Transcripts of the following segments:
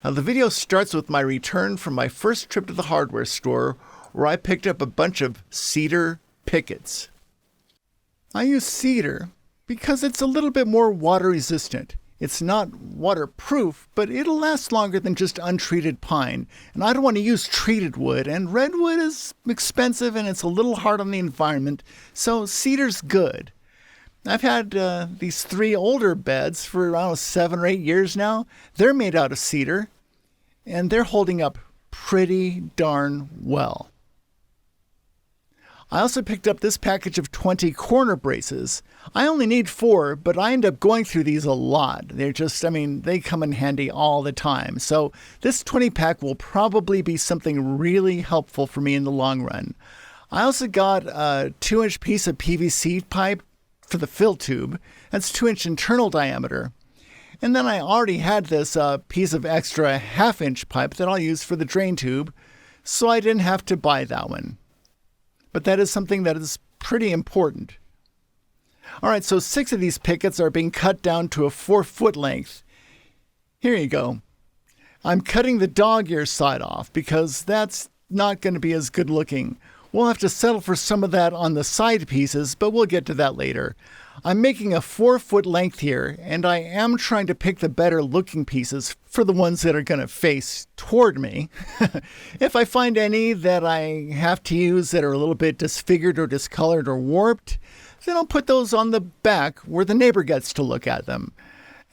Now, the video starts with my return from my first trip to the hardware store, where I picked up a bunch of cedar pickets. I use cedar because it's a little bit more water resistant. It's not waterproof, but it'll last longer than just untreated pine. And I don't want to use treated wood, and redwood is expensive and it's a little hard on the environment, so cedar's good. I've had these 3 older beds for around 7 or 8 years now. They're made out of cedar, and they're holding up pretty darn well. I also picked up this package of 20 corner braces. I only need 4, but I end up going through these a lot. They're just, they come in handy all the time. So this 20 pack will probably be something really helpful for me in the long run. I also got a 2-inch piece of PVC pipe for the fill tube. That's 2-inch internal diameter. And then I already had this piece of extra 1/2-inch pipe that I'll use for the drain tube, so I didn't have to buy that one. But that is something that is pretty important. All right, so 6 of these pickets are being cut down to a 4-foot length. Here you go. I'm cutting the dog ear side off because that's not going to be as good looking. We'll have to settle for some of that on the side pieces, but we'll get to that later. I'm making a 4-foot length here, and I am trying to pick the better looking pieces for the ones that are going to face toward me. If I find any that I have to use that are a little bit disfigured or discolored or warped, then I'll put those on the back where the neighbor gets to look at them.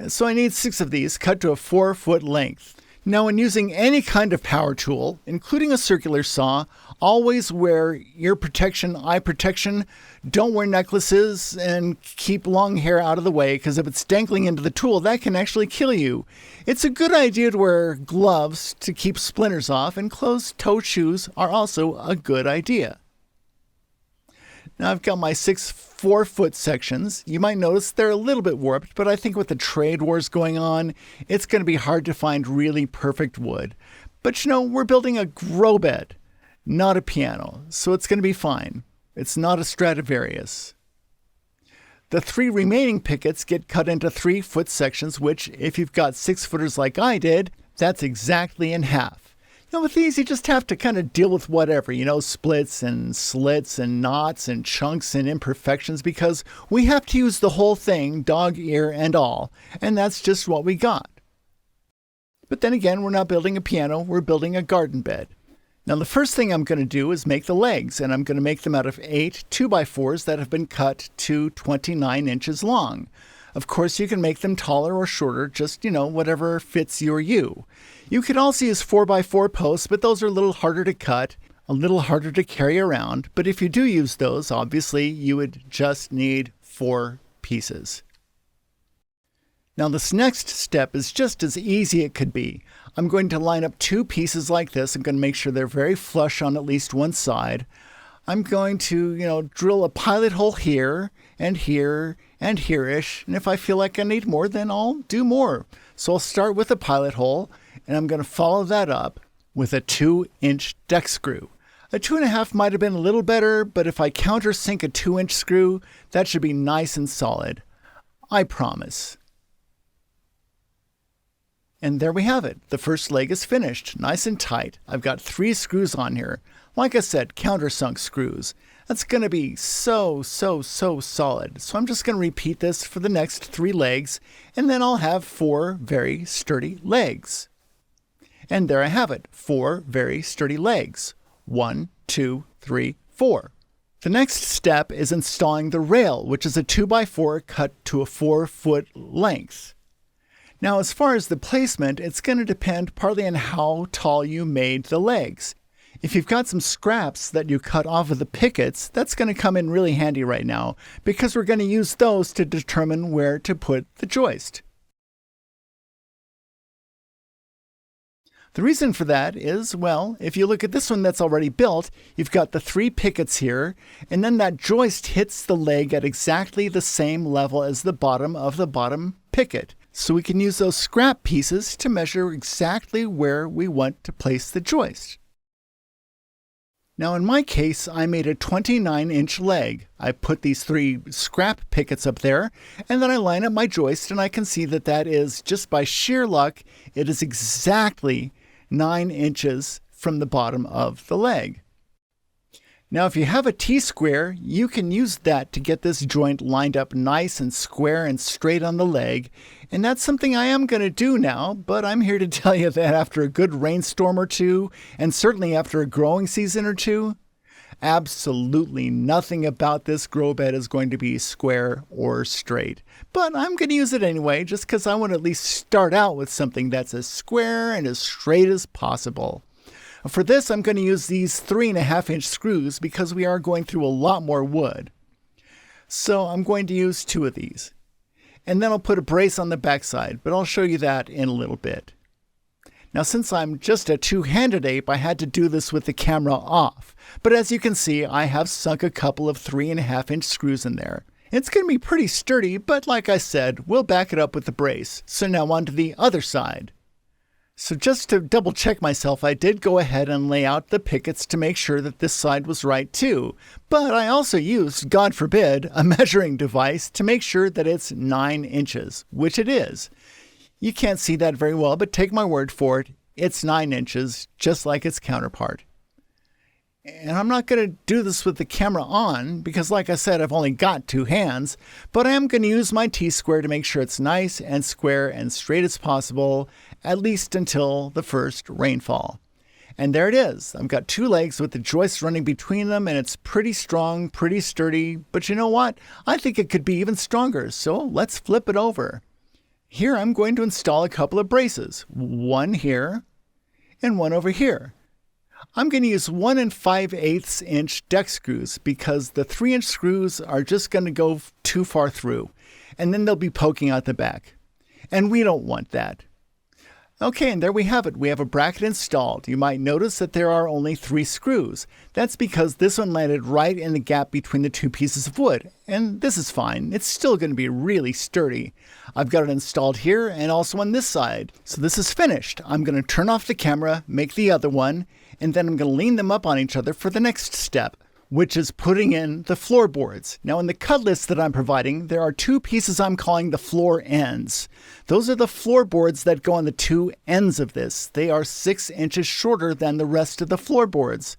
So I need 6 of these cut to a 4-foot length. Now, when using any kind of power tool, including a circular saw, always wear ear protection, eye protection. Don't wear necklaces and keep long hair out of the way, because if it's dangling into the tool, that can actually kill you. It's a good idea to wear gloves to keep splinters off, and closed-toe shoes are also a good idea. Now I've got my 6 4-foot sections. You might notice they're a little bit warped, but I think with the trade wars going on, it's going to be hard to find really perfect wood. But we're building a grow bed, not a piano, so it's going to be fine. It's not a Stradivarius. The 3 remaining pickets get cut into 3-foot sections, which, if you've got 6-footers like I did, that's exactly in half. With these, you just have to kind of deal with whatever, splits and slits and knots and chunks and imperfections, because we have to use the whole thing, dog ear and all, and that's just what we got. But then again, we're not building a piano, we're building a garden bed. Now, the first thing I'm going to do is make the legs, and I'm going to make them out of 8 2x4s that have been cut to 29 inches long. Of course, you can make them taller or shorter, just, whatever fits your you. You could also use 4x4 posts, but those are a little harder to cut, a little harder to carry around. But if you do use those, obviously, you would just need 4 pieces. Now, this next step is just as easy as it could be. I'm going to line up 2 pieces like this. I'm going to make sure they're very flush on at least one side. I'm going to, drill a pilot hole here and here and here-ish. And if I feel like I need more, then I'll do more. So I'll start with a pilot hole, and I'm going to follow that up with a 2-inch deck screw. A 2.5 might have been a little better, but if I countersink a 2-inch screw, that should be nice and solid. I promise. And there we have it. The first leg is finished, nice and tight. I've got 3 screws on here. Like I said, countersunk screws. That's going to be so solid. So I'm just going to repeat this for the next 3 legs, and then I'll have 4 very sturdy legs. And there I have it, 4 very sturdy legs. 1, 2, 3, 4. The next step is installing the rail, which is a 2x4 cut to a 4-foot length. Now, as far as the placement, it's going to depend partly on how tall you made the legs. If you've got some scraps that you cut off of the pickets, that's going to come in really handy right now, because we're going to use those to determine where to put the joist. The reason for that is, well, if you look at this one that's already built, you've got the 3 pickets here, and then that joist hits the leg at exactly the same level as the bottom of the bottom picket. So we can use those scrap pieces to measure exactly where we want to place the joist. Now in my case, I made a 29-inch leg. I put these 3 scrap pickets up there, and then I line up my joist, and I can see that that is, just by sheer luck, it is exactly 9 inches from the bottom of the leg. Now if you have a T-square, you can use that to get this joint lined up nice and square and straight on the leg, and that's something I am going to do now, but I'm here to tell you that after a good rainstorm or two, and certainly after a growing season or two, absolutely nothing about this grow bed is going to be square or straight. But I'm going to use it anyway, just because I want to at least start out with something that's as square and as straight as possible. For this, I'm going to use these 3.5-inch screws because we are going through a lot more wood. So I'm going to use 2 of these. And then I'll put a brace on the backside, but I'll show you that in a little bit. Now since I'm just a two-handed ape, I had to do this with the camera off. But as you can see, I have sunk a couple of 3.5-inch screws in there. It's going to be pretty sturdy, but like I said, we'll back it up with the brace. So now on to the other side. So just to double check myself, I did go ahead and lay out the pickets to make sure that this side was right too. But I also used, God forbid, a measuring device to make sure that it's 9 inches, which it is. You can't see that very well, but take my word for it, it's 9 inches, just like its counterpart. And I'm not going to do this with the camera on because, like I said, I've only got 2 hands, but I am going to use my T-square to make sure it's nice and square and straight as possible, at least until the first rainfall. And there it is. I've got 2 legs with the joists running between them, and it's pretty strong, pretty sturdy, but you know what? I think it could be even stronger, so let's flip it over. Here I'm going to install a couple of braces, one here and one over here. I'm going to use 1 5/8 inch deck screws because the 3-inch screws are just going to go too far through, and then they'll be poking out the back. And we don't want that. Okay, and there we have it. We have a bracket installed. You might notice that there are only 3 screws. That's because this one landed right in the gap between the 2 pieces of wood. And this is fine. It's still going to be really sturdy. I've got it installed here and also on this side. So this is finished. I'm going to turn off the camera, make the other one, and then I'm going to lean them up on each other for the next step, which is putting in the floorboards. Now in the cut list that I'm providing, there are 2 pieces I'm calling the floor ends. Those are the floorboards that go on the 2 ends of this. They are 6 inches shorter than the rest of the floorboards.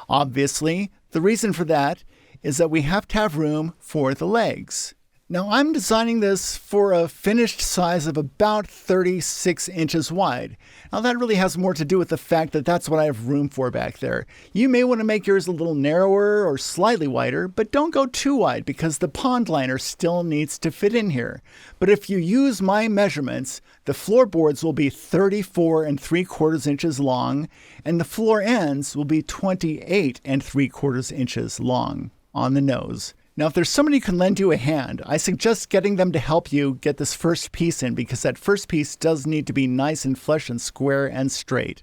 Obviously, the reason for that is that we have to have room for the legs. Now I'm designing this for a finished size of about 36 inches wide. Now that really has more to do with the fact that that's what I have room for back there. You may want to make yours a little narrower or slightly wider, but don't go too wide because the pond liner still needs to fit in here. But if you use my measurements, the floorboards will be 34 3/4 inches long and the floor ends will be 28 3/4 inches long on the nose. Now, if there's somebody who can lend you a hand, I suggest getting them to help you get this first piece in because that first piece does need to be nice and flush and square and straight.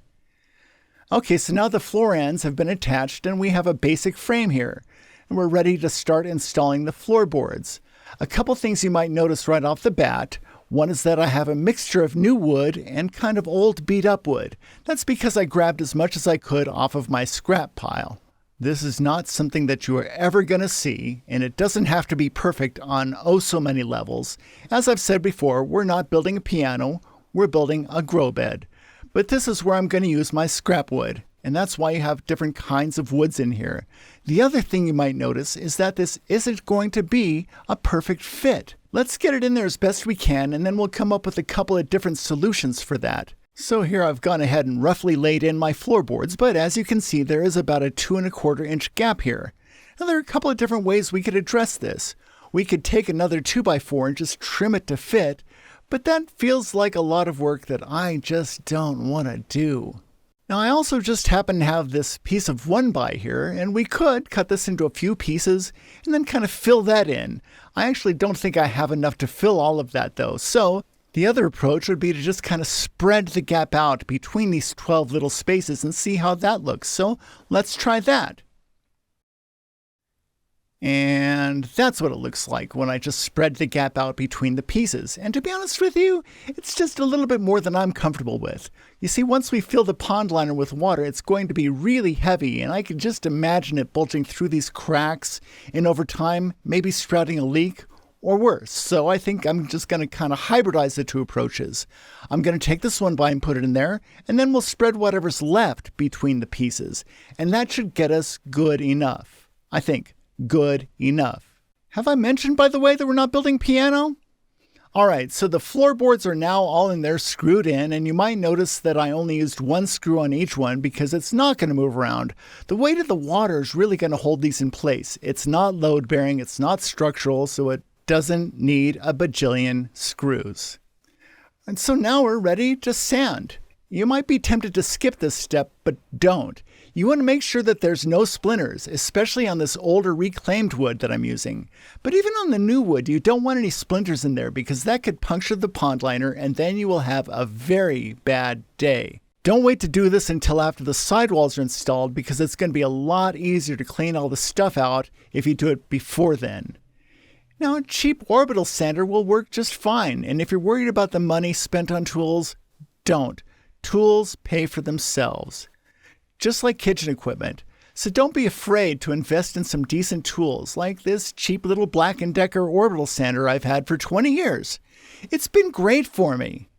Okay, so now the floor ends have been attached and we have a basic frame here. And we're ready to start installing the floorboards. A couple things you might notice right off the bat. One is that I have a mixture of new wood and kind of old beat up wood. That's because I grabbed as much as I could off of my scrap pile. This is not something that you are ever going to see, and it doesn't have to be perfect on oh so many levels. As I've said before, we're not building a piano, we're building a grow bed. But this is where I'm going to use my scrap wood, and that's why you have different kinds of woods in here. The other thing you might notice is that this isn't going to be a perfect fit. Let's get it in there as best we can, and then we'll come up with a couple of different solutions for that. So here I've gone ahead and roughly laid in my floorboards, but as you can see, there is about a 2 1/4 inch gap here. Now there are a couple of different ways we could address this. We could take another 2x4 and just trim it to fit, but that feels like a lot of work that I just don't want to do. Now I also just happen to have this piece of 1x here, and we could cut this into a few pieces and then kind of fill that in. I actually don't think I have enough to fill all of that though, so the other approach would be to just kind of spread the gap out between these 12 little spaces and see how that looks. So let's try that. And that's what it looks like when I just spread the gap out between the pieces. And to be honest with you, it's just a little bit more than I'm comfortable with. You see, once we fill the pond liner with water, it's going to be really heavy, and I can just imagine it bulging through these cracks and over time, maybe sprouting a leak or worse. So I think I'm just going to kind of hybridize the two approaches. I'm going to take this one by and put it in there, and then we'll spread whatever's left between the pieces. And that should get us good enough, I think. Good enough. Have I mentioned, by the way, that we're not building piano? All right, so the floorboards are now all in there screwed in, and you might notice that I only used one screw on each one because it's not going to move around. The weight of the water is really going to hold these in place. It's not load-bearing, it's not structural, so it doesn't need a bajillion screws. And so now we're ready to sand. You might be tempted to skip this step, but don't. You want to make sure that there's no splinters, especially on this older reclaimed wood that I'm using. But even on the new wood, you don't want any splinters in there because that could puncture the pond liner and then you will have a very bad day. Don't wait to do this until after the sidewalls are installed because it's going to be a lot easier to clean all the stuff out if you do it before then. Now, a cheap orbital sander will work just fine, and if you're worried about the money spent on tools, don't. Tools pay for themselves. Just like kitchen equipment. So don't be afraid to invest in some decent tools like this cheap little Black & Decker orbital sander I've had for 20 years. It's been great for me.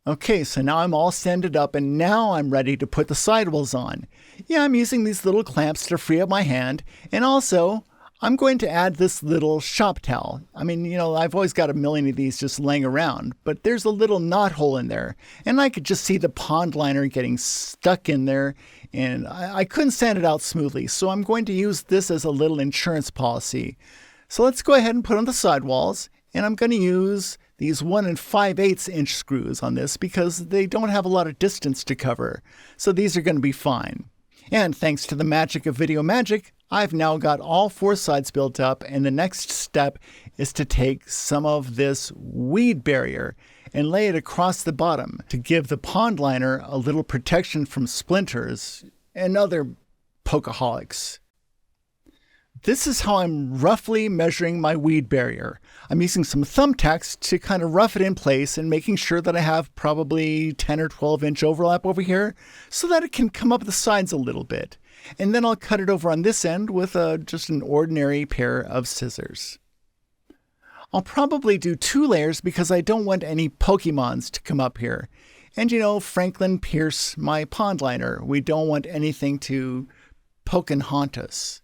Okay, so now I'm all sanded up and now I'm ready to put the sidewalls on. Yeah, I'm using these little clamps to free up my hand, and also I'm going to add this little shop towel. I mean, I've always got a million of these just laying around, but there's a little knot hole in there, and I could just see the pond liner getting stuck in there, and I couldn't sand it out smoothly, so I'm going to use this as a little insurance policy. So let's go ahead and put on the sidewalls, and I'm going to use these 1 5/8 inch screws on this because they don't have a lot of distance to cover, so these are going to be fine. And thanks to the magic of video magic, I've now got all 4 sides built up, and the next step is to take some of this weed barrier and lay it across the bottom to give the pond liner a little protection from splinters and other pokeaholics. This is how I'm roughly measuring my weed barrier. I'm using some thumbtacks to kind of rough it in place and making sure that I have probably 10 or 12 inch overlap over here so that it can come up the sides a little bit. And then I'll cut it over on this end with just an ordinary pair of scissors. I'll probably do 2 layers because I don't want any Pokemons to come up here. And Franklin Pierce, my pond liner, we don't want anything to poke and haunt us.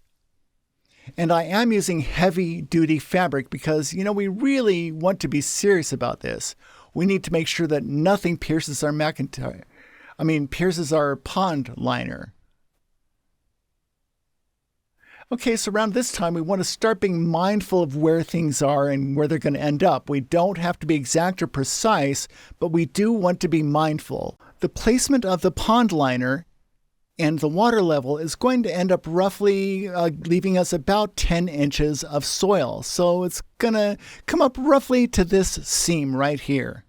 And I am using heavy-duty fabric because, we really want to be serious about this. We need to make sure that nothing pierces our pierces our pond liner. Okay, so around this time, we want to start being mindful of where things are and where they're going to end up. We don't have to be exact or precise, but we do want to be mindful. The placement of the pond liner and the water level is going to end up roughly leaving us about 10 inches of soil. So it's going to come up roughly to this seam right here.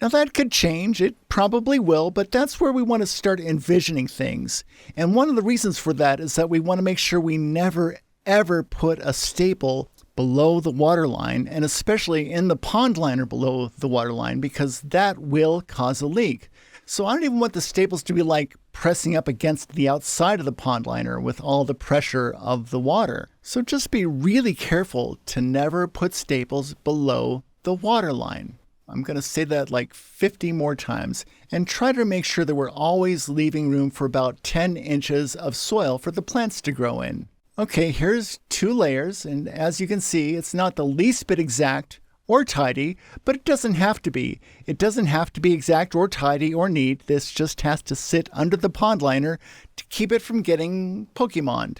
Now that could change, it probably will, but that's where we want to start envisioning things. And one of the reasons for that is that we want to make sure we never ever put a staple below the water line, and especially in the pond liner below the water line, because that will cause a leak. So I don't even want the staples to be like pressing up against the outside of the pond liner with all the pressure of the water. So just be really careful to never put staples below the water line. I'm going to say that like 50 more times, and try to make sure that we're always leaving room for about 10 inches of soil for the plants to grow in. Okay, here's 2 layers, and as you can see, it's not the least bit exact or tidy, but it doesn't have to be. It doesn't have to be exact or tidy or neat. This just has to sit under the pond liner to keep it from getting Pokemoned.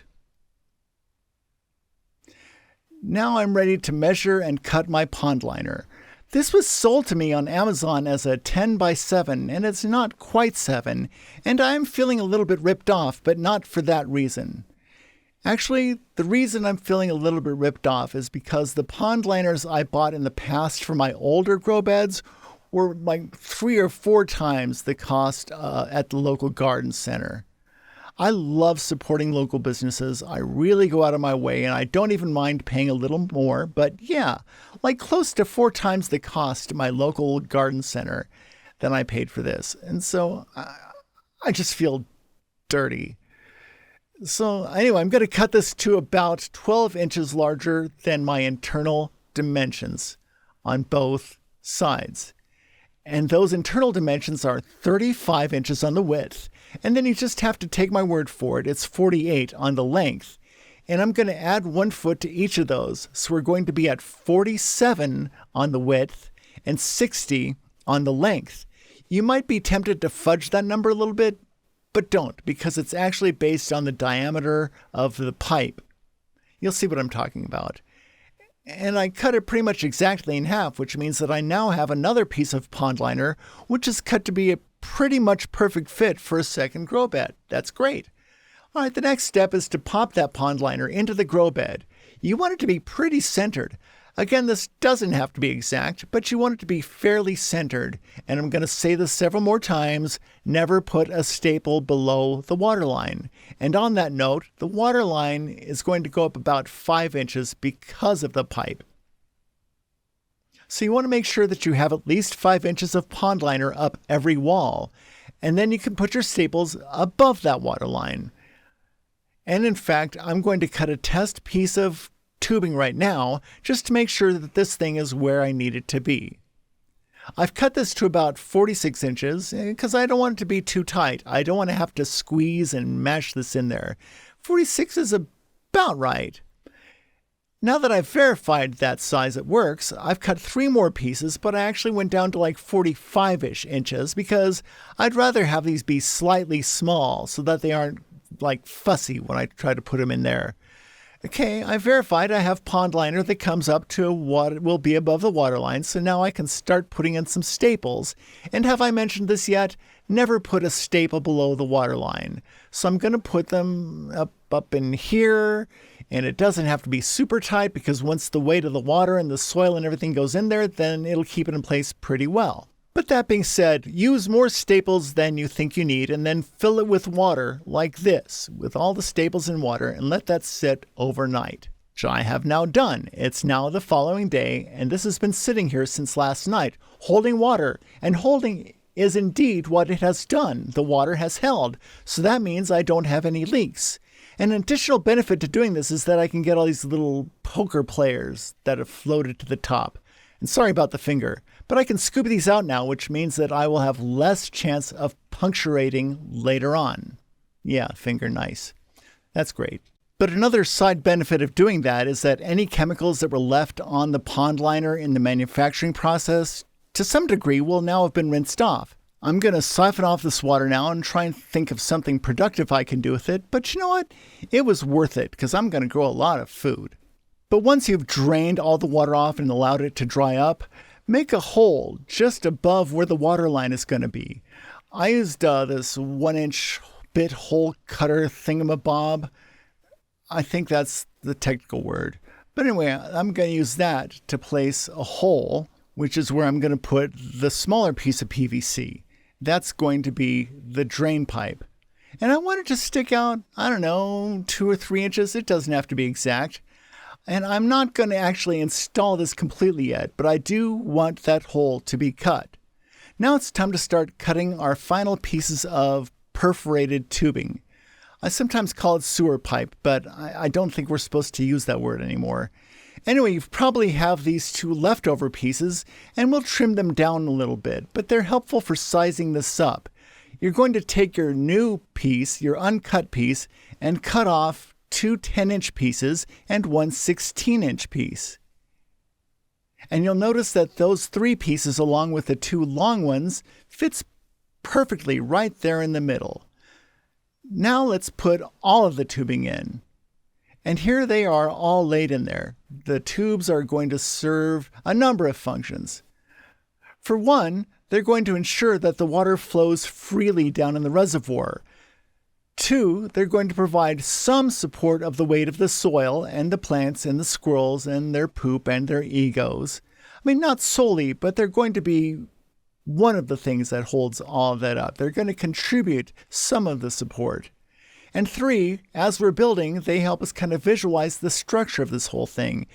Now I'm ready to measure and cut my pond liner. This was sold to me on Amazon as a 10 by 7, and it's not quite 7, and I'm feeling a little bit ripped off, but not for that reason. Actually, the reason I'm feeling a little bit ripped off is because the pond liners I bought in the past for my older grow beds were like 3 or 4 times the cost at the local garden center. I love supporting local businesses. I really go out of my way, and I don't even mind paying a little more. But yeah, like close to 4 times the cost at my local garden center than I paid for this. And so I just feel dirty. So anyway, I'm going to cut this to about 12 inches larger than my internal dimensions on both sides. And those internal dimensions are 35 inches on the width. And then you just have to take my word for it. It's 48 on the length. And I'm going to add 1 foot to each of those. So we're going to be at 47 on the width and 60 on the length. You might be tempted to fudge that number a little bit, but don't, because it's actually based on the diameter of the pipe. You'll see what I'm talking about. And I cut it pretty much exactly in half, which means that I now have another piece of pond liner, which is cut to be a pretty much perfect fit for a second grow bed. That's great. All right, the next step is to pop that pond liner into the grow bed. You want it to be pretty centered. Again, this doesn't have to be exact, but you want it to be fairly centered. And I'm going to say this several more times, never put a staple below the water line. And on that note, the water line is going to go up about 5 inches because of the pipe. So you want to make sure that you have at least 5 inches of pond liner up every wall. And then you can put your staples above that water line. And in fact, I'm going to cut a test piece of tubing right now just to make sure that this thing is where I need it to be. I've cut this to about 46 inches because I don't want it to be too tight. I don't want to have to squeeze and mash this in there. 46 is about right. Now that I've verified that size it works, I've cut 3 more pieces, but I actually went down to like 45-ish inches because I'd rather have these be slightly small so that they aren't like fussy when I try to put them in there. Okay, I verified I have pond liner that comes up to what will be above the water line, so now I can start putting in some staples. And have I mentioned this yet? Never put a staple below the water line. So I'm going to put them up in here, and it doesn't have to be super tight because once the weight of the water and the soil and everything goes in there, then it'll keep it in place pretty well. But that being said, use more staples than you think you need and then fill it with water like this, with all the staples in water, and let that sit overnight, which I have now done. It's now the following day, and this has been sitting here since last night, holding water, and holding is indeed what it has done. The water has held, so that means I don't have any leaks. An additional benefit to doing this is that I can get all these little poker players that have floated to the top. And sorry about the finger, but I can scoop these out now, which means that I will have less chance of puncturing later on. Yeah, finger nice. That's great. But another side benefit of doing that is that any chemicals that were left on the pond liner in the manufacturing process, to some degree, will now have been rinsed off. I'm going to siphon off this water now and try and think of something productive I can do with it. But you know what? It was worth it because I'm going to grow a lot of food. But once you've drained all the water off and allowed it to dry up, make a hole just above where the water line is going to be. I used this 1-inch bit hole cutter thingamabob. I think that's the technical word. But anyway, I'm going to use that to place a hole, which is where I'm going to put the smaller piece of PVC. That's going to be the drain pipe. And I want it to stick out, 2 or 3 inches. It doesn't have to be exact. And I'm not going to actually install this completely yet, but I do want that hole to be cut. Now it's time to start cutting our final pieces of perforated tubing. I sometimes call it sewer pipe, but I don't think we're supposed to use that word anymore. Anyway, you probably have these 2 leftover pieces, and we'll trim them down a little bit, but they're helpful for sizing this up. You're going to take your new piece, your uncut piece, and cut off 2 10-inch pieces and 1 16-inch piece. And you'll notice that those 3 pieces, along with the 2 long ones, fits perfectly right there in the middle. Now let's put all of the tubing in. And here they are all laid in there. The tubes are going to serve a number of functions. For one, they're going to ensure that the water flows freely down in the reservoir. 2, they're going to provide some support of the weight of the soil and the plants and the squirrels and their poop and their egos. I mean, not solely, but they're going to be one of the things that holds all of that up. They're going to contribute some of the support. And 3, as we're building, they help us kind of visualize the structure of this whole thing.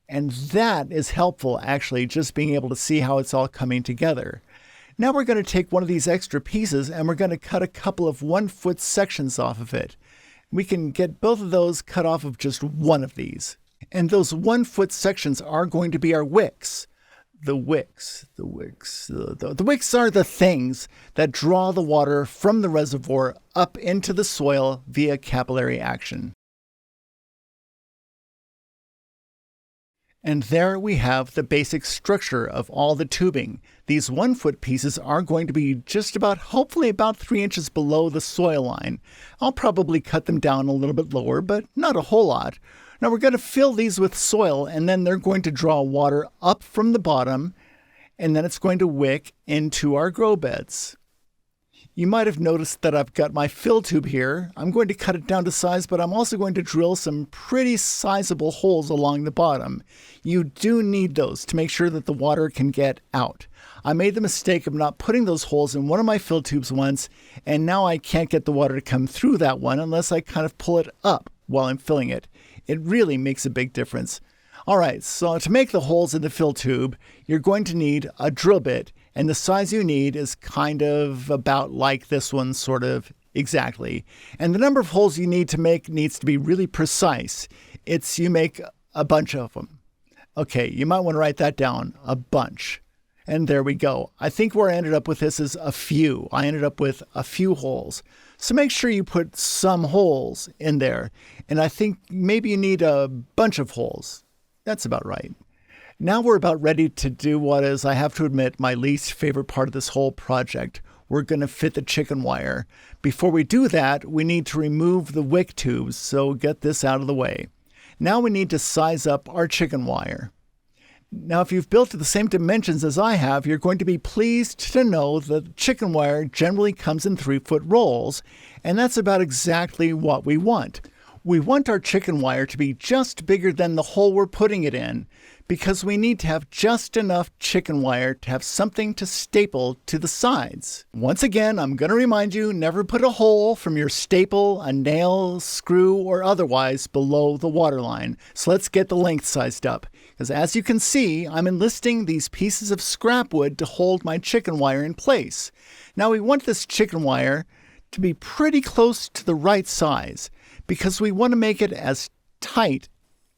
And that is helpful, actually, just being able to see how it's all coming together. Now we're going to take one of these extra pieces and we're going to cut a couple of 1-foot sections off of it. We can get both of those cut off of just one of these. And those 1-foot sections are going to be our wicks. The wicks are the things that draw the water from the reservoir up into the soil via capillary action. And there we have the basic structure of all the tubing. These 1-foot pieces are going to be just about, hopefully about 3 inches below the soil line. I'll probably cut them down a little bit lower, but not a whole lot. Now we're going to fill these with soil, and then they're going to draw water up from the bottom, and then it's going to wick into our grow beds. You might have noticed that I've got my fill tube here. I'm going to cut it down to size, but I'm also going to drill some pretty sizable holes along the bottom. You do need those to make sure that the water can get out. I made the mistake of not putting those holes in one of my fill tubes once, and now I can't get the water to come through that one unless I kind of pull it up while I'm filling it. It really makes a big difference. All right, so to make the holes in the fill tube, you're going to need a drill bit, and the size you need is kind of about like this one, sort of exactly. And the number of holes you need to make needs to be really precise. You make a bunch of them. Okay, you might want to write that down, a bunch. And there we go. I think where I ended up with this is a few. I ended up with a few holes. So make sure you put some holes in there. And I think maybe you need a bunch of holes. That's about right. Now we're about ready to do what is, I have to admit, my least favorite part of this whole project. We're going to fit the chicken wire. Before we do that, we need to remove the wick tubes, so get this out of the way. Now we need to size up our chicken wire. Now, if you've built to the same dimensions as I have, you're going to be pleased to know that chicken wire generally comes in 3-foot rolls, and that's about exactly what we want. We want our chicken wire to be just bigger than the hole we're putting it in, because we need to have just enough chicken wire to have something to staple to the sides. Once again, I'm going to remind you, never put a hole from your staple, a nail, screw, or otherwise below the water line. So let's get the length sized up. Because as you can see, I'm enlisting these pieces of scrap wood to hold my chicken wire in place. Now we want this chicken wire to be pretty close to the right size, because we want to make it as tight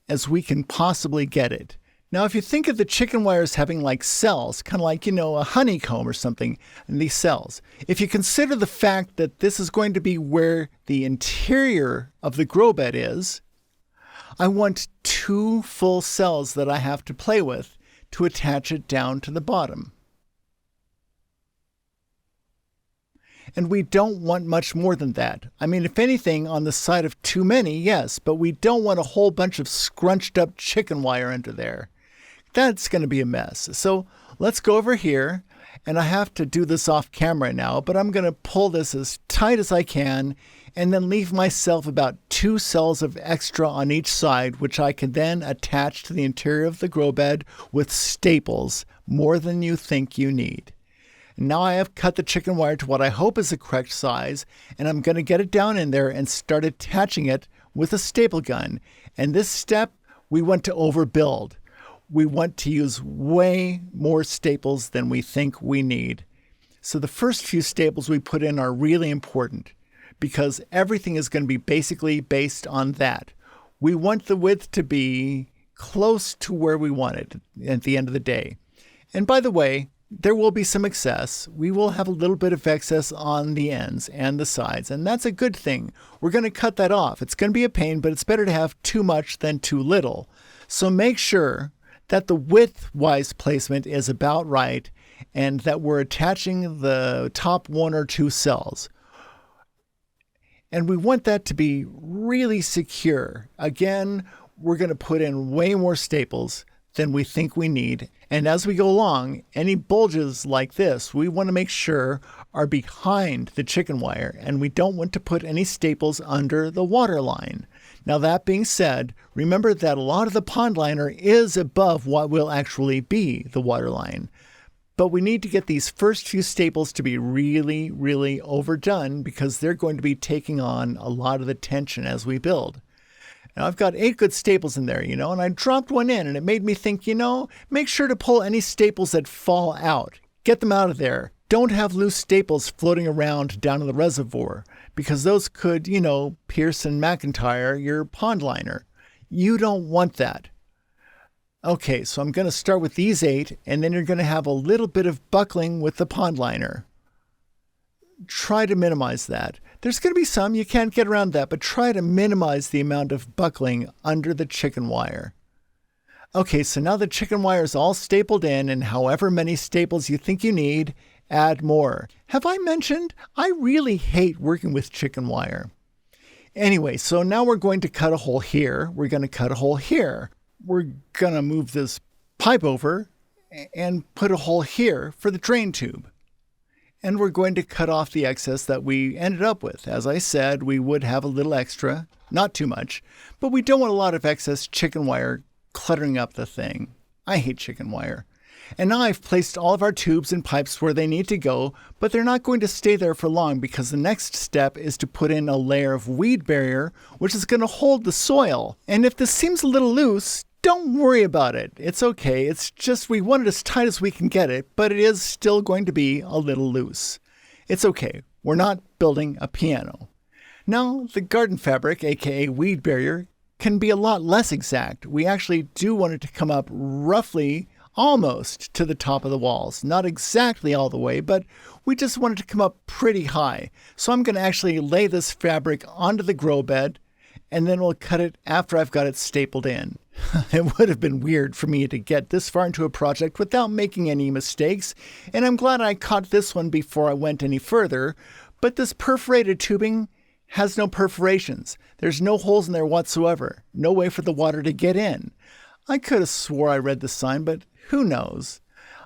as we can possibly get it. Now, if you think of the chicken wire as having like cells, kind of like, a honeycomb or something in these cells, if you consider the fact that this is going to be where the interior of the grow bed is, I want 2 full cells that I have to play with to attach it down to the bottom. And we don't want much more than that. I mean, if anything, on the side of too many, yes, but we don't want a whole bunch of scrunched up chicken wire under there. That's going to be a mess. So let's go over here, and I have to do this off camera now, but I'm going to pull this as tight as I can and then leave myself about 2 cells of extra on each side, which I can then attach to the interior of the grow bed with staples, more than you think you need. Now I have cut the chicken wire to what I hope is the correct size, and I'm going to get it down in there and start attaching it with a staple gun. And this step, we want to overbuild. We want to use way more staples than we think we need. So the first few staples we put in are really important, because everything is going to be basically based on that. We want the width to be close to where we want it at the end of the day. And by the way, there will be some excess. We will have a little bit of excess on the ends and the sides, and that's a good thing. We're going to cut that off. It's going to be a pain, but it's better to have too much than too little. So make sure that the width-wise placement is about right and that we're attaching the top 1 or 2 cells. And we want that to be really secure. Again, we're going to put in way more staples than we think we need. And as we go along, any bulges like this, we want to make sure are behind the chicken wire, and we don't want to put any staples under the water line. Now, that being said, remember that a lot of the pond liner is above what will actually be the water line. But we need to get these first few staples to be really, really overdone because they're going to be taking on a lot of the tension as we build. Now I've got 8 good staples in there, and I dropped one in and it made me think, make sure to pull any staples that fall out. Get them out of there. Don't have loose staples floating around down in the reservoir because those could, pierce and McIntyre your pond liner. You don't want that. Okay, so I'm going to start with these 8, and then you're going to have a little bit of buckling with the pond liner. Try to minimize that. There's going to be some, you can't get around that, but try to minimize the amount of buckling under the chicken wire. Okay, so now the chicken wire is all stapled in, and however many staples you think you need, add more. Have I mentioned I really hate working with chicken wire? Anyway, so now we're going to cut a hole here. We're going to cut a hole here. We're going to move this pipe over and put a hole here for the drain tube. And we're going to cut off the excess that we ended up with. As I said, we would have a little extra, not too much, but we don't want a lot of excess chicken wire cluttering up the thing. I hate chicken wire. And now I've placed all of our tubes and pipes where they need to go, but they're not going to stay there for long because the next step is to put in a layer of weed barrier, which is going to hold the soil. And if this seems a little loose, don't worry about it. It's okay. It's just we want it as tight as we can get it, but it is still going to be a little loose. It's okay. We're not building a piano. Now, the garden fabric, aka weed barrier, can be a lot less exact. We actually do want it to come up roughly almost to the top of the walls. Not exactly all the way, but we just want it to come up pretty high. So I'm going to actually lay this fabric onto the grow bed, and then we'll cut it after I've got it stapled in. It would have been weird for me to get this far into a project without making any mistakes, and I'm glad I caught this one before I went any further, but this perforated tubing has no perforations. There's no holes in there whatsoever. No way for the water to get in. I could have swore I read the sign, but who knows?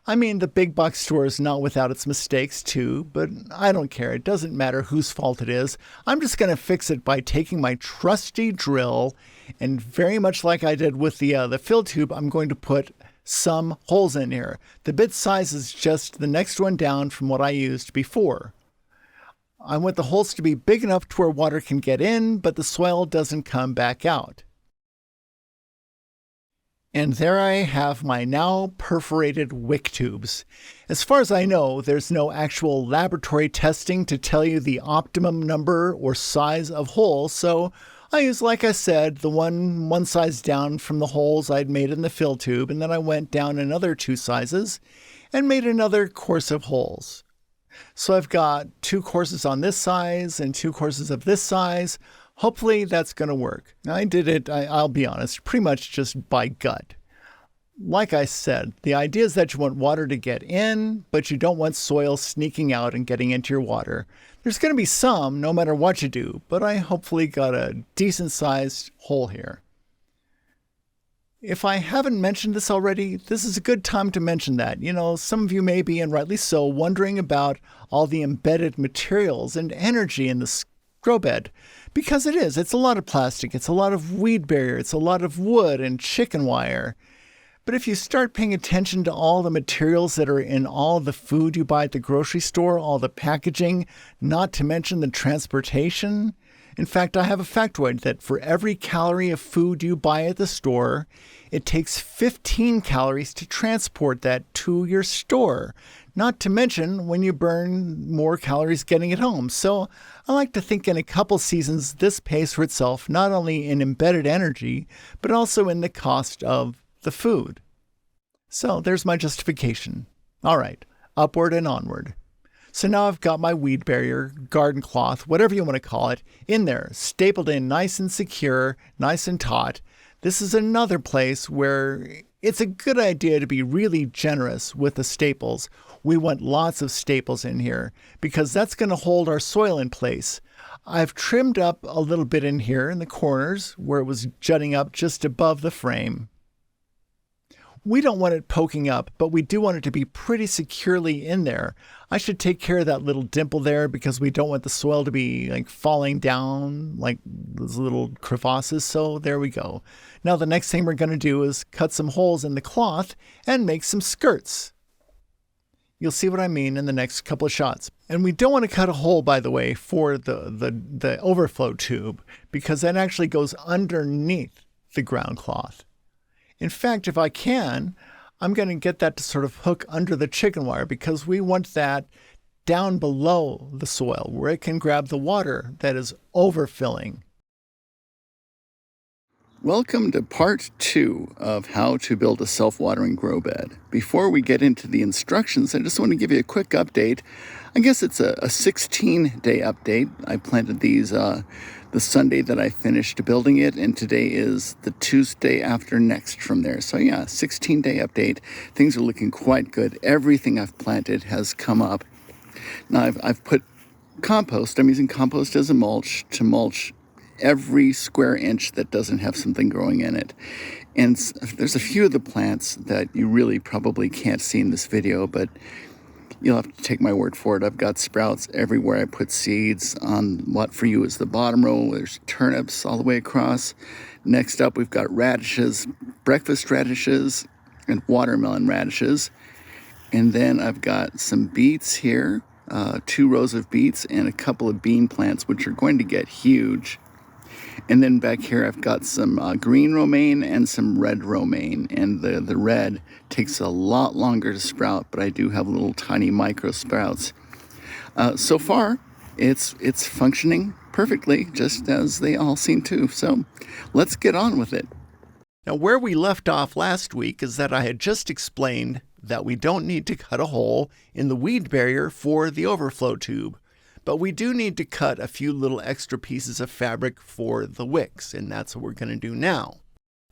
I mean, the big box store is not without its mistakes too, but I don't care. It doesn't matter whose fault it is. I'm just going to fix it by taking my trusty drill, and very much like I did with the fill tube, I'm going to put some holes in here. The bit size is just the next one down from what I used before. I want the holes to be big enough to where water can get in, but the soil doesn't come back out. And there I have my now perforated wick tubes. As far as I know, there's no actual laboratory testing to tell you the optimum number or size of holes, so I used, like I said, the one size down from the holes I'd made in the fill tube, and then I went down another 2 sizes and made another course of holes. So I've got 2 courses on this size and 2 courses of this size. Hopefully that's going to work. I did it, I'll be honest, pretty much just by gut. Like I said, the idea is that you want water to get in, but you don't want soil sneaking out and getting into your water. There's going to be some, no matter what you do, but I hopefully got a decent sized hole here. If I haven't mentioned this already, this is a good time to mention that. Some of you may be, and rightly so, wondering about all the embedded materials and energy in this grow bed. Because it is. It's a lot of plastic. It's a lot of weed barrier. It's a lot of wood and chicken wire. But if you start paying attention to all the materials that are in all the food you buy at the grocery store, all the packaging, not to mention the transportation. In fact, I have a factoid that for every calorie of food you buy at the store, it takes 15 calories to transport that to your store. Not to mention when you burn more calories getting it home. So I like to think in a couple seasons, this pays for itself, not only in embedded energy, but also in the cost of the food. So there's my justification. All right, upward and onward. So now I've got my weed barrier, garden cloth, whatever you want to call it, in there, stapled in nice and secure, nice and taut. This is another place where it's a good idea to be really generous with the staples. We want lots of staples in here because that's going to hold our soil in place. I've trimmed up a little bit in here in the corners where it was jutting up just above the frame. We don't want it poking up, but we do want it to be pretty securely in there. I should take care of that little dimple there because we don't want the soil to be falling down like those little crevasses. So there we go. Now the next thing we're going to do is cut some holes in the cloth and make some skirts. You'll see what I mean in the next couple of shots. And we don't want to cut a hole, by the way, for the overflow tube, because that actually goes underneath the ground cloth. In fact, if I can, I'm going to get that to sort of hook under the chicken wire, because we want that down below the soil where it can grab the water that is overfilling. Welcome to part 2 of how to build a self-watering grow bed. Before we get into the instructions, I just want to give you a quick update. I guess it's a 16-day update. I planted these the Sunday that I finished building it, and today is the Tuesday after next from there. So yeah, 16-day update. Things are looking quite good. Everything I've planted has come up. Now I've put compost. I'm using compost as a mulch to mulch every square inch that doesn't have something growing in it. And there's a few of the plants that you really probably can't see in this video, but you'll have to take my word for it. I've got sprouts everywhere. I put seeds on what for you is the bottom row. There's turnips all the way across. Next up, we've got radishes, breakfast radishes, and watermelon radishes. And then I've got some beets here, 2 rows of beets, and a couple of bean plants, which are going to get huge. And then back here I've got some green romaine and some red romaine. And the red takes a lot longer to sprout, but I do have little tiny micro sprouts. So far, it's functioning perfectly, just as they all seem to. So let's get on with it. Now, where we left off last week is that I had just explained that we don't need to cut a hole in the weed barrier for the overflow tube. But we do need to cut a few little extra pieces of fabric for the wicks, and that's what we're going to do now.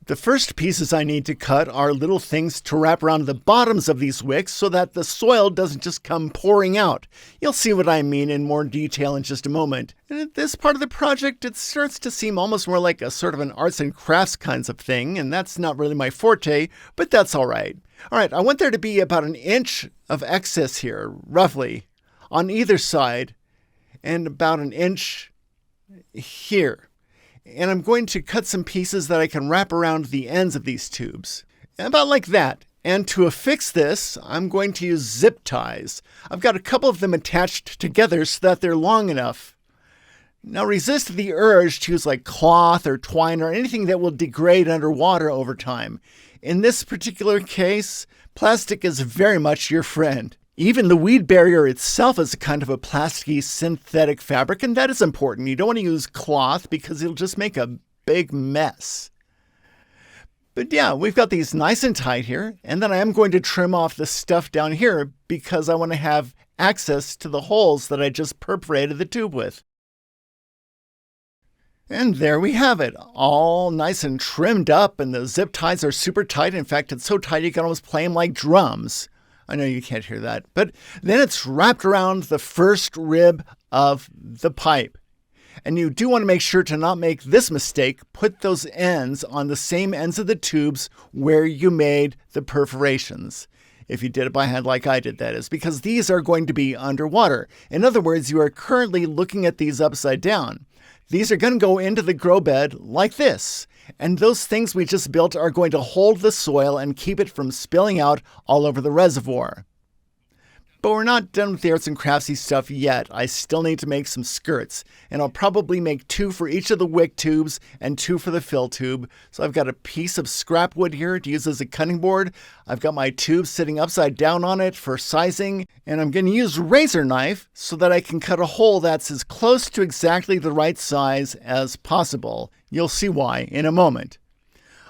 The first pieces I need to cut are little things to wrap around the bottoms of these wicks so that the soil doesn't just come pouring out. You'll see what I mean in more detail in just a moment. And at this part of the project, it starts to seem almost more like a sort of an arts and crafts kinds of thing, and that's not really my forte, but that's all right. All right, I want there to be about 1 inch of excess here, roughly, on either side, and about 1 inch here. And I'm going to cut some pieces that I can wrap around the ends of these tubes. About like that. And to affix this, I'm going to use zip ties. I've got a couple of them attached together so that they're long enough. Now resist the urge to use like cloth or twine or anything that will degrade underwater over time. In this particular case, plastic is very much your friend. Even the weed barrier itself is a kind of a plasticky synthetic fabric, and that is important. You don't want to use cloth because it'll just make a big mess. But yeah, we've got these nice and tight here, and then I am going to trim off the stuff down here because I want to have access to the holes that I just perforated the tube with. And there we have it, all nice and trimmed up, and the zip ties are super tight. In fact, it's so tight you can almost play them like drums. I know you can't hear that, but then it's wrapped around the first rib of the pipe. And you do want to make sure to not make this mistake. Put those ends on the same ends of the tubes where you made the perforations. If you did it by hand like I did, that is, because these are going to be underwater. In other words, you are currently looking at these upside down. These are going to go into the grow bed like this. And those things we just built are going to hold the soil and keep it from spilling out all over the reservoir. But we're not done with the arts and craftsy stuff yet. I still need to make some skirts, and I'll probably make 2 for each of the wick tubes and 2 for the fill tube. So I've got a piece of scrap wood here to use as a cutting board. I've got my tube sitting upside down on it for sizing, and I'm going to use a razor knife so that I can cut a hole that's as close to exactly the right size as possible. You'll see why in a moment.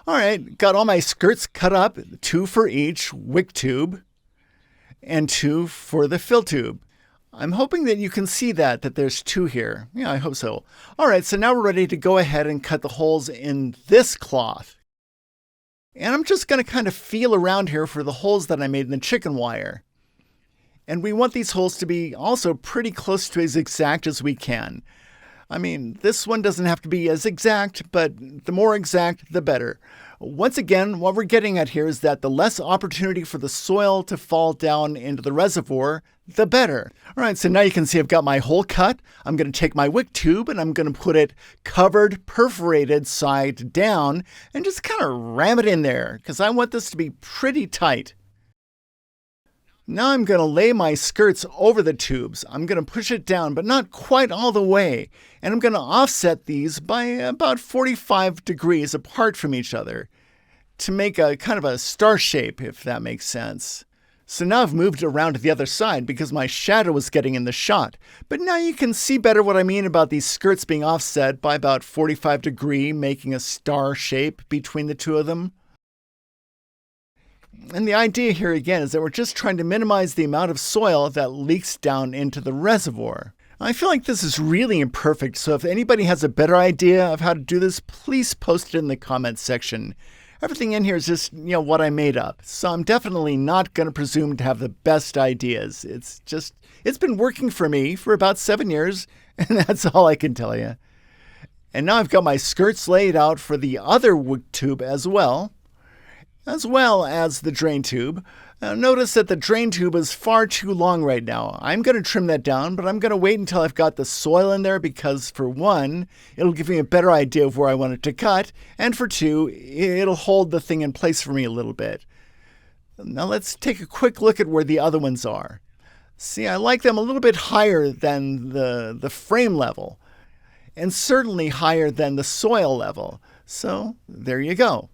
All right, got all my skirts cut up, 2 for each wick tube and 2 for the fill tube. I'm hoping that you can see that there's 2 here. Yeah, I hope so. All right, so now we're ready to go ahead and cut the holes in this cloth. And I'm just going to kind of feel around here for the holes that I made in the chicken wire. And we want these holes to be also pretty close to as exact as we can. I mean, this one doesn't have to be as exact, but the more exact, the better. Once again, what we're getting at here is that the less opportunity for the soil to fall down into the reservoir, the better. All right, so now you can see I've got my hole cut. I'm going to take my wick tube and I'm going to put it covered, perforated side down and just kind of ram it in there because I want this to be pretty tight. Now I'm going to lay my skirts over the tubes. I'm going to push it down, but not quite all the way. And I'm going to offset these by about 45 degrees apart from each other to make a kind of a star shape, if that makes sense. So now I've moved around to the other side because my shadow was getting in the shot. But now you can see better what I mean about these skirts being offset by about 45 degrees, making a star shape between the two of them. And the idea here again is that we're just trying to minimize the amount of soil that leaks down into the reservoir. I feel like this is really imperfect, so if anybody has a better idea of how to do this, please post it in the comments section. Everything in here is just, what I made up. So I'm definitely not going to presume to have the best ideas. It's been working for me for about 7 years, and that's all I can tell you. And now I've got my skirts laid out for the other wick tube as well as the drain tube. Notice that the drain tube is far too long right now. I'm going to trim that down, but I'm going to wait until I've got the soil in there because, for one, it'll give me a better idea of where I want it to cut, and for two, it'll hold the thing in place for me a little bit. Now let's take a quick look at where the other ones are. See, I like them a little bit higher than the frame level, and certainly higher than the soil level. So there you go.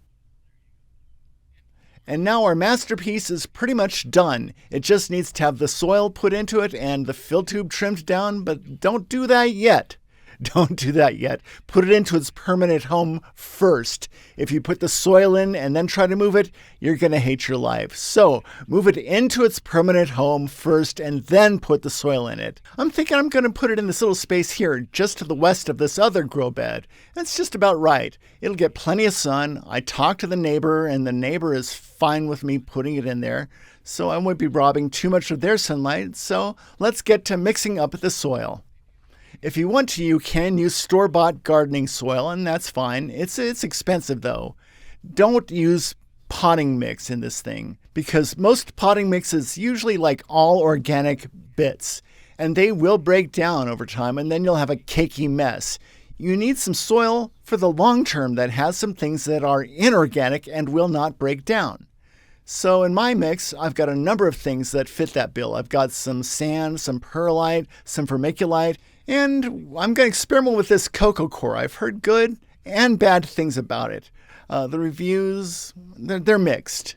And now our masterpiece is pretty much done. It just needs to have the soil put into it and the fill tube trimmed down, but don't do that yet. Don't do that yet. Put it into its permanent home first. If you put the soil in and then try to move it, you're going to hate your life. So move it into its permanent home first and then put the soil in it. I'm thinking I'm going to put it in this little space here just to the west of this other grow bed. That's just about right. It'll get plenty of sun. I talked to the neighbor and the neighbor is fine with me putting it in there. So I won't be robbing too much of their sunlight. So let's get to mixing up the soil. If you want to, you can use store-bought gardening soil, and that's fine. It's expensive, though. Don't use potting mix in this thing, because most potting mix is usually like all organic bits, and they will break down over time, and then you'll have a cakey mess. You need some soil for the long term that has some things that are inorganic and will not break down. So in my mix, I've got a number of things that fit that bill. I've got some sand, some perlite, some vermiculite, and I'm going to experiment with this coco coir. I've heard good and bad things about it. The reviews, they're mixed.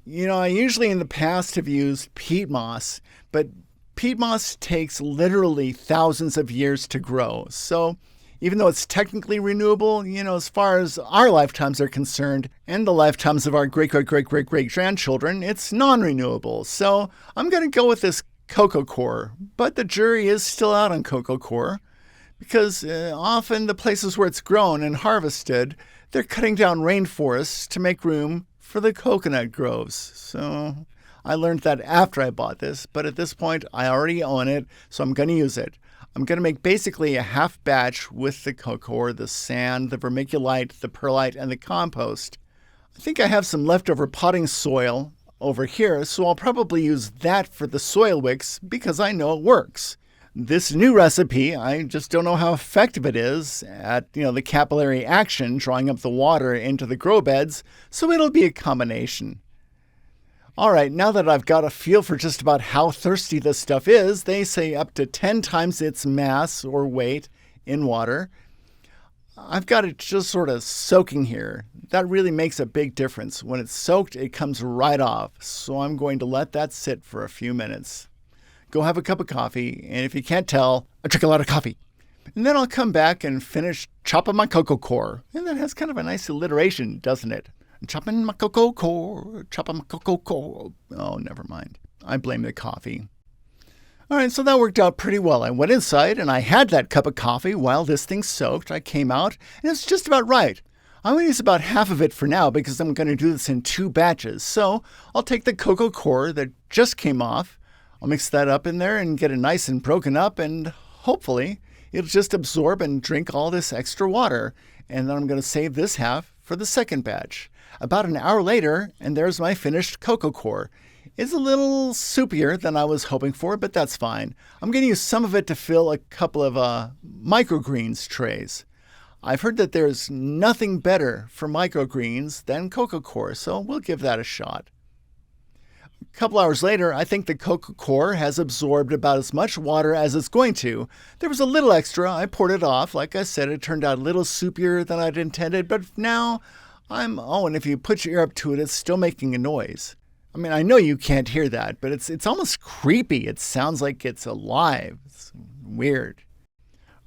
I usually in the past have used peat moss, but peat moss takes literally thousands of years to grow. So even though it's technically renewable, as far as our lifetimes are concerned and the lifetimes of our great-great-great-great-great-grandchildren, it's non-renewable. So I'm going to go with this coco coir, but the jury is still out on coco coir because often the places where it's grown and harvested, they're cutting down rainforests to make room for the coconut groves. So I learned that after I bought this, but at this point I already own it, so I'm going to use it. I'm going to make basically a half batch with the coco coir, the sand, the vermiculite, the perlite, and the compost. I think I have some leftover potting soil over here, so I'll probably use that for the soil wicks because I know it works. This new recipe, I just don't know how effective it is at, the capillary action, drawing up the water into the grow beds, so it'll be a combination. All right, now that I've got a feel for just about how thirsty this stuff is, they say up to 10 times its mass or weight in water. I've got it just sort of soaking here. That really makes a big difference. When it's soaked, it comes right off. So I'm going to let that sit for a few minutes. Go have a cup of coffee, and if you can't tell, I drink a lot of coffee. And then I'll come back and finish chopping my coco coir. And that has kind of a nice alliteration, doesn't it? Chopping my coco coir, chopping my coco coir. Oh, never mind. I blame the coffee. All right, so that worked out pretty well. I went inside and I had that cup of coffee while this thing soaked. I came out and it's just about right. I'm going to use about half of it for now because I'm going to do this in 2 batches. So I'll take the coco coir that just came off. I'll mix that up in there and get it nice and broken up, and hopefully it'll just absorb and drink all this extra water. And then I'm going to save this half for the second batch. About an hour later, and there's my finished coco coir. It's a little soupier than I was hoping for, but that's fine. I'm going to use some of it to fill a couple of microgreens trays. I've heard that there's nothing better for microgreens than coco coir, so we'll give that a shot. A couple hours later, I think the coco core has absorbed about as much water as it's going to. There was a little extra. I poured it off. Like I said, it turned out a little soupier than I'd intended, but now and if you put your ear up to it, it's still making a noise. I mean, I know you can't hear that, but it's almost creepy. It sounds like it's alive. It's weird.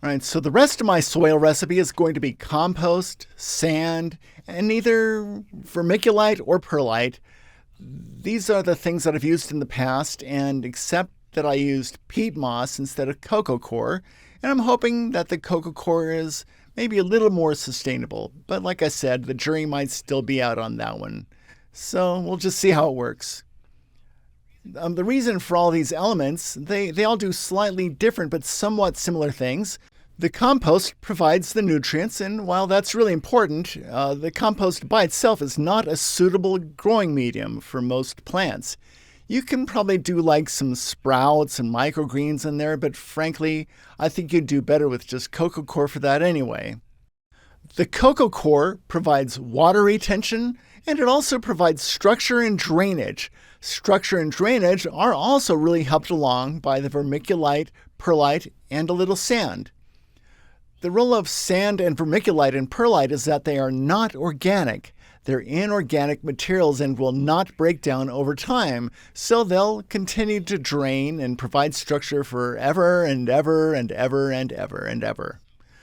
All right, so the rest of my soil recipe is going to be compost, sand, and either vermiculite or perlite. These are the things that I've used in the past, and except that I used peat moss instead of coco core, and I'm hoping that the coco core is maybe a little more sustainable. But like I said, the jury might still be out on that one. So we'll just see how it works. The reason for all these elements, they all do slightly different but somewhat similar things. The compost provides the nutrients, and while that's really important, the compost by itself is not a suitable growing medium for most plants. You can probably do like some sprouts and microgreens in there, but frankly, I think you'd do better with just coco core for that anyway. The coco core provides water retention, and it also provides structure and drainage. Structure and drainage are also really helped along by the vermiculite, perlite, and a little sand. The role of sand and vermiculite and perlite is that they are not organic. They're inorganic materials and will not break down over time, so they'll continue to drain and provide structure forever and ever and ever and ever and ever.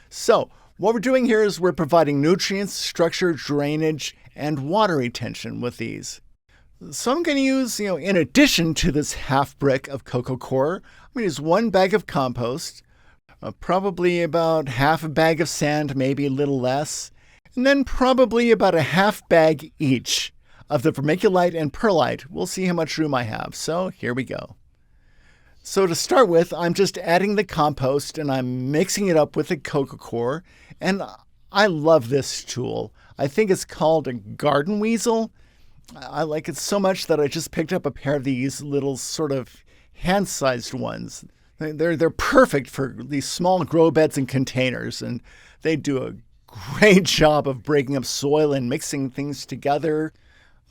So, what we're doing here is we're providing nutrients, structure, drainage, and water retention with these. So I'm going to use, in addition to this half brick of coco core, I'm going to use 1 bag of compost, probably about half a bag of sand, maybe a little less, and then probably about a half bag each of the vermiculite and perlite. We'll see how much room I have. So here we go. So to start with, I'm just adding the compost and I'm mixing it up with the coco core. And I love this tool. I think it's called a garden weasel. I like it so much that I just picked up a pair of these little sort of hand-sized ones. They're perfect for these small grow beds and containers, and they do a great job of breaking up soil and mixing things together.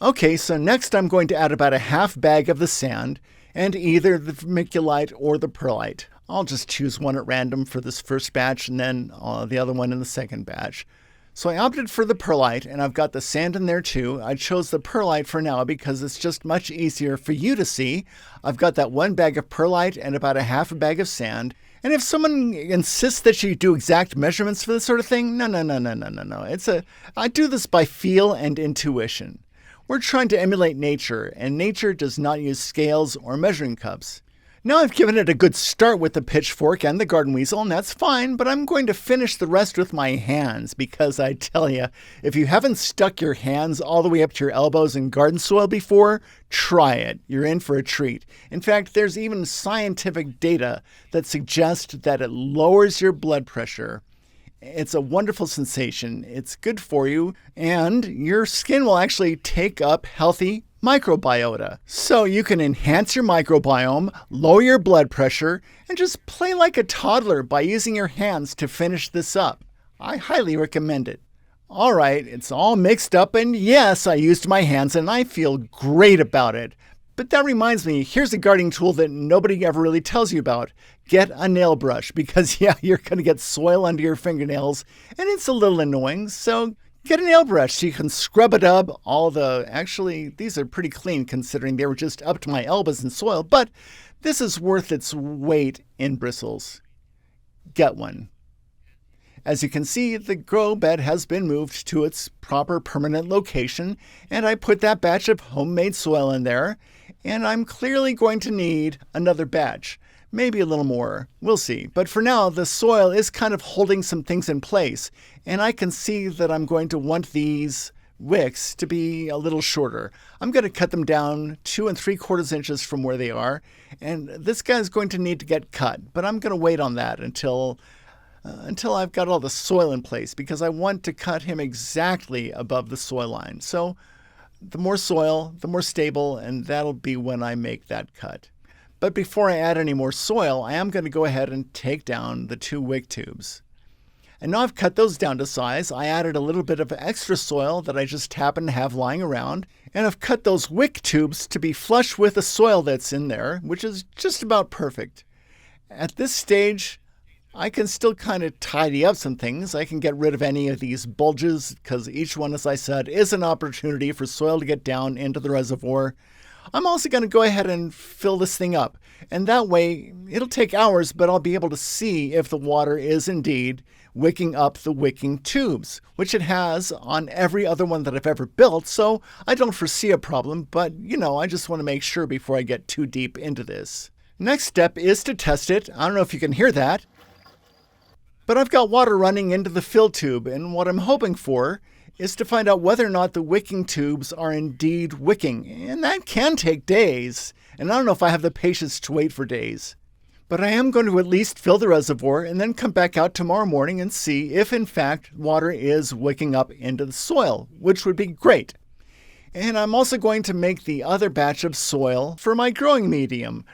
Okay, so next I'm going to add about a half bag of the sand and either the vermiculite or the perlite. I'll just choose one at random for this first batch and then the other one in the second batch. So I opted for the perlite, and I've got the sand in there too. I chose the perlite for now because it's just much easier for you to see. I've got that 1 bag of perlite and about a half a bag of sand. And if someone insists that you do exact measurements for this sort of thing, no. I do this by feel and intuition. We're trying to emulate nature, and nature does not use scales or measuring cups. Now I've given it a good start with the pitchfork and the garden weasel, and that's fine, but I'm going to finish the rest with my hands because I tell you, if you haven't stuck your hands all the way up to your elbows in garden soil before, try it. You're in for a treat. In fact, there's even scientific data that suggests that it lowers your blood pressure. It's a wonderful sensation. It's good for you, and your skin will actually take up healthy microbiota. So you can enhance your microbiome, lower your blood pressure, and just play like a toddler by using your hands to finish this up. I highly recommend it. All right, it's all mixed up, and yes, I used my hands and I feel great about it. But that reminds me, here's a gardening tool that nobody ever really tells you about. Get a nail brush because you're going to get soil under your fingernails and it's a little annoying. So get a nail brush so you can scrub it up. Actually, these are pretty clean considering they were just up to my elbows in soil, but this is worth its weight in bristles. Get one. As you can see, the grow bed has been moved to its proper permanent location, and I put that batch of homemade soil in there, and I'm clearly going to need another batch. Maybe a little more. We'll see. But for now, the soil is kind of holding some things in place, and I can see that I'm going to want these wicks to be a little shorter. I'm going to cut them down 2 3/4 inches from where they are, and this guy's going to need to get cut, but I'm going to wait on that until I've got all the soil in place because I want to cut him exactly above the soil line. So the more soil, the more stable, and that'll be when I make that cut. But before I add any more soil, I am going to go ahead and take down the 2 wick tubes. And now I've cut those down to size. I added a little bit of extra soil that I just happened to have lying around, And I've cut those wick tubes to be flush with the soil that's in there, which is just about perfect. At this stage, I can still kind of tidy up some things. I can get rid of any of these bulges because each one, as I said, is an opportunity for soil to get down into the reservoir. I'm also going to go ahead and fill this thing up. And that way, it'll take hours, but I'll be able to see if the water is indeed wicking up the wicking tubes, which it has on every other one that I've ever built. So I don't foresee a problem, but I just want to make sure before I get too deep into this. Next step is to test it. I don't know if you can hear that, but I've got water running into the fill tube, and what I'm hoping for is to find out whether or not the wicking tubes are indeed wicking. And that can take days, and I don't know if I have the patience to wait for days. But I am going to at least fill the reservoir and then come back out tomorrow morning and see if in fact water is wicking up into the soil, which would be great. And I'm also going to make the other batch of soil for my growing medium.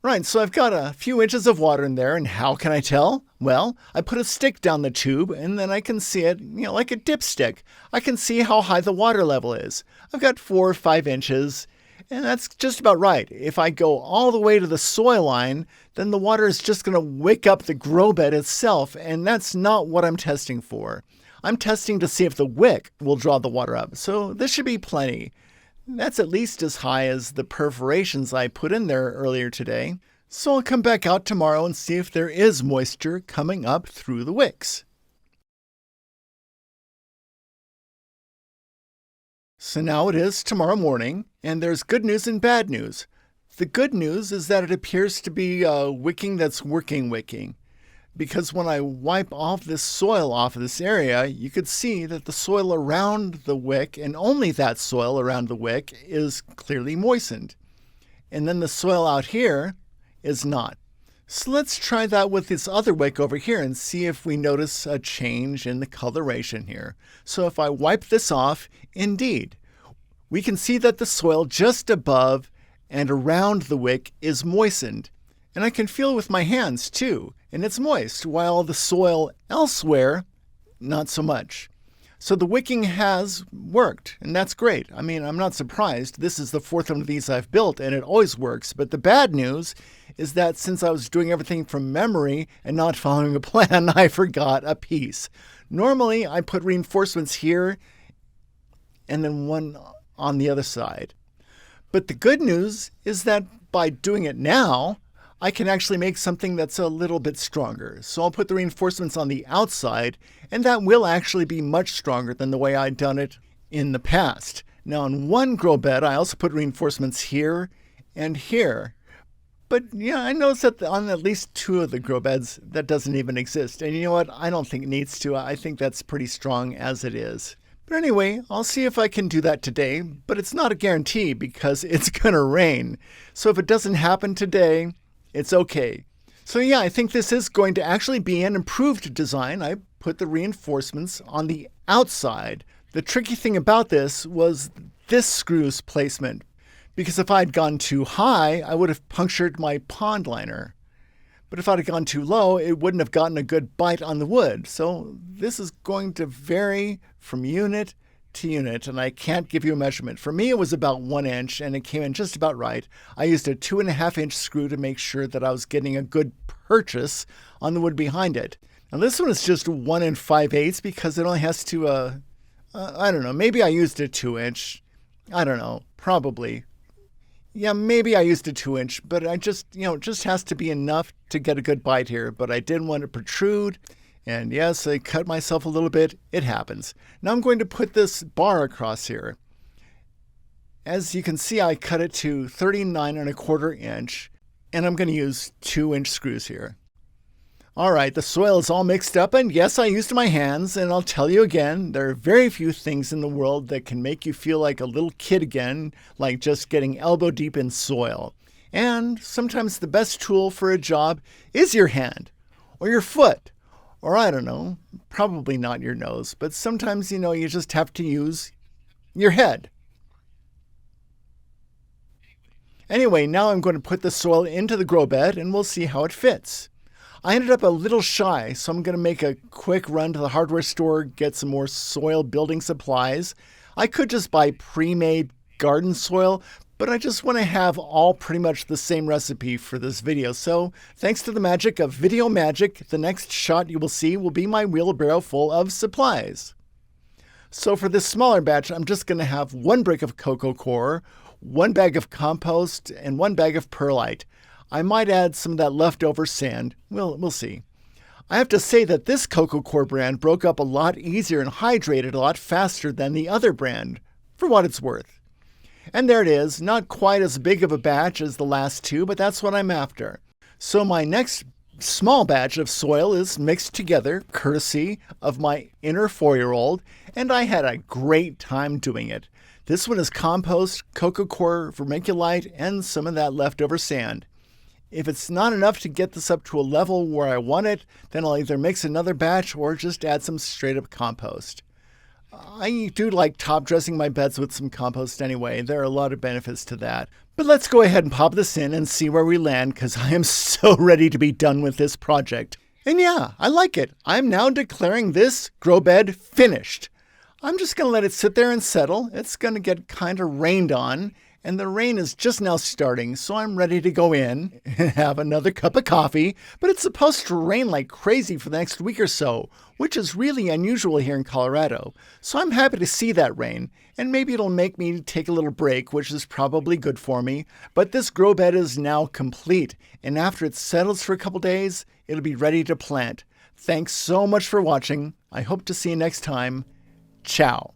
Right, so I've got a few inches of water in there, and how can I tell? Well, I put a stick down the tube, and then I can see it, like a dipstick. I can see how high the water level is. I've got 4 or 5 inches, and that's just about right. If I go all the way to the soil line, then the water is just going to wick up the grow bed itself, and that's not what I'm testing for. I'm testing to see if the wick will draw the water up, so this should be plenty. That's at least as high as the perforations I put in there earlier today. So I'll come back out tomorrow and see if there is moisture coming up through the wicks. So now it is tomorrow morning, and there's good news and bad news. The good news is that it appears to be wicking that's wicking. Because when I wipe off this soil off of this area, you could see that the soil around the wick, and only that soil around the wick, is clearly moistened. And then the soil out here is not. So let's try that with this other wick over here and see if we notice a change in the coloration here. So if I wipe this off, indeed, we can see that the soil just above and around the wick is moistened. And I can feel with my hands too, and it's moist, while the soil elsewhere, not so much. So the wicking has worked, and that's great. I mean, I'm not surprised. This is the 4th one of these I've built, and it always works. But the bad news is that since I was doing everything from memory and not following a plan, I forgot a piece. Normally, I put reinforcements here and then one on the other side. But the good news is that by doing it now, I can actually make something that's a little bit stronger. So I'll put the reinforcements on the outside, and that will actually be much stronger than the way I'd done it in the past. Now, in one grow bed, I also put reinforcements here and here. But I noticed that on at least 2 of the grow beds, that doesn't even exist. And you know what? I don't think it needs to. I think that's pretty strong as it is. But anyway, I'll see if I can do that today, but it's not a guarantee because it's going to rain. So if it doesn't happen today, it's okay. So I think this is going to actually be an improved design. I put the reinforcements on the outside. The tricky thing about this was this screw's placement, because if I'd gone too high, I would have punctured my pond liner. But if I'd have gone too low, it wouldn't have gotten a good bite on the wood. So this is going to vary from unit to unit, and I can't give you a measurement. For me, it was about 1 inch, and it came in just about right. I used a 2.5-inch screw to make sure that I was getting a good purchase on the wood behind it. Now this one is just 1 5/8 because it only has to, I don't know, maybe I used a 2-inch. I don't know, probably. Yeah, maybe I used a 2-inch, but I just, it just has to be enough to get a good bite here, but I didn't want to protrude. And yes, I cut myself a little bit. It happens. Now I'm going to put this bar across here. As you can see, I cut it to 39.25 inch, and I'm going to use 2-inch screws here. All right, the soil is all mixed up, and yes, I used my hands, and I'll tell you again, there are very few things in the world that can make you feel like a little kid again, like just getting elbow deep in soil. And sometimes the best tool for a job is your hand, or your foot, or I don't know, probably not your nose, but sometimes, you just have to use your head. Anyway, now I'm going to put the soil into the grow bed, and we'll see how it fits. I ended up a little shy, so I'm going to make a quick run to the hardware store, get some more soil building supplies. I could just buy pre-made garden soil, but I just want to have all pretty much the same recipe for this video. So thanks to the magic of video magic, the next shot you will see will be my wheelbarrow full of supplies. So for this smaller batch, I'm just going to have 1 brick of cocoa coir, 1 bag of compost, and 1 bag of perlite. I might add some of that leftover sand. We'll see. I have to say that this cocoa coir brand broke up a lot easier and hydrated a lot faster than the other brand, for what it's worth. And there it is, not quite as big of a batch as the last 2, but that's what I'm after. So my next small batch of soil is mixed together, courtesy of my inner 4-year-old, and I had a great time doing it. This one is compost, cocoa coir, vermiculite, and some of that leftover sand. If it's not enough to get this up to a level where I want it, then I'll either mix another batch or just add some straight up compost. I do like top dressing my beds with some compost anyway. There are a lot of benefits to that. But let's go ahead and pop this in and see where we land, because I am so ready to be done with this project. And yeah, I like it. I'm now declaring this grow bed finished. I'm just going to let it sit there and settle. It's going to get kind of rained on, and the rain is just now starting, so I'm ready to go in and have another cup of coffee. But it's supposed to rain like crazy for the next week or so, which is really unusual here in Colorado. So I'm happy to see that rain, and maybe it'll make me take a little break, which is probably good for me. But this grow bed is now complete, and after it settles for a couple days, it'll be ready to plant. Thanks so much for watching. I hope to see you next time. Ciao.